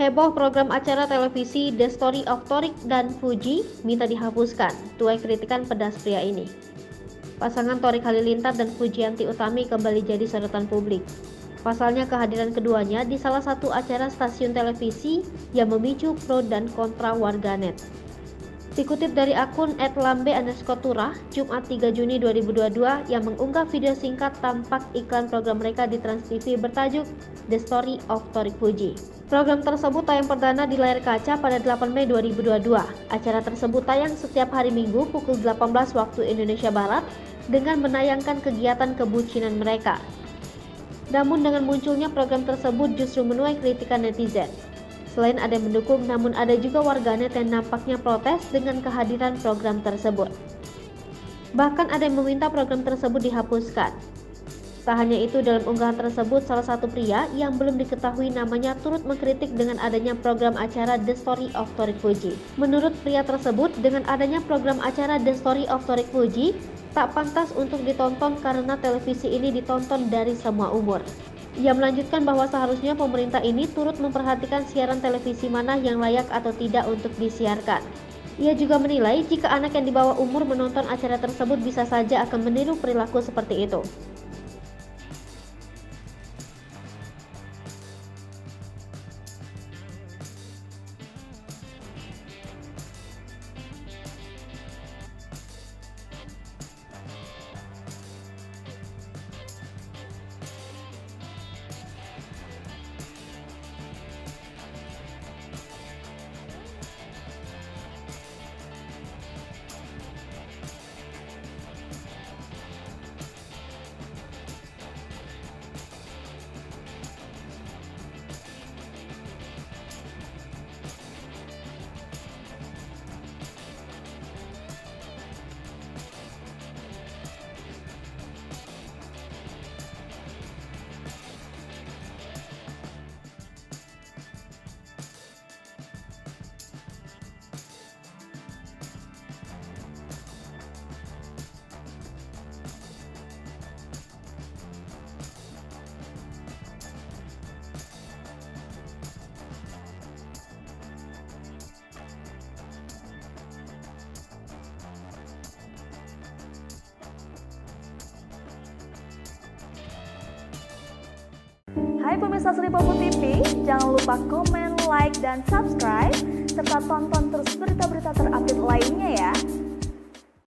Heboh program acara televisi The Story of Torik dan Fuji minta dihapuskan, tuai kritikan pedas pria ini. Pasangan Torik Halilintar dan Fujianti Utami kembali jadi sorotan publik. Pasalnya kehadiran keduanya di salah satu acara stasiun televisi yang memicu pro dan kontra warganet. Dikutip dari akun @lambe_turah, Jumat 3 Juni 2022 yang mengunggah video singkat tampak iklan program mereka di Trans TV bertajuk The Story of Torik Fuji. Program tersebut tayang perdana di layar kaca pada 8 Mei 2022. Acara tersebut tayang setiap hari Minggu pukul 18 waktu Indonesia Barat dengan menayangkan kegiatan kebucinan mereka. Namun dengan munculnya program tersebut justru menuai kritikan netizen. Selain ada yang mendukung, namun ada juga warganet yang nampaknya protes dengan kehadiran program tersebut. Bahkan ada yang meminta program tersebut dihapuskan. Tak hanya itu, dalam unggahan tersebut salah satu pria yang belum diketahui namanya turut mengkritik dengan adanya program acara The Story of Torik Fuji. Menurut pria tersebut, dengan adanya program acara The Story of Torik Fuji tak pantas untuk ditonton karena televisi ini ditonton dari semua umur. Ia melanjutkan bahwa seharusnya pemerintah ini turut memperhatikan siaran televisi mana yang layak atau tidak untuk disiarkan. Ia juga menilai jika anak yang di bawah umur menonton acara tersebut bisa saja akan meniru perilaku seperti itu. Hai pemirsa Sri Popo TV, jangan lupa komen, like, dan subscribe, serta tonton terus berita-berita terupdate lainnya ya.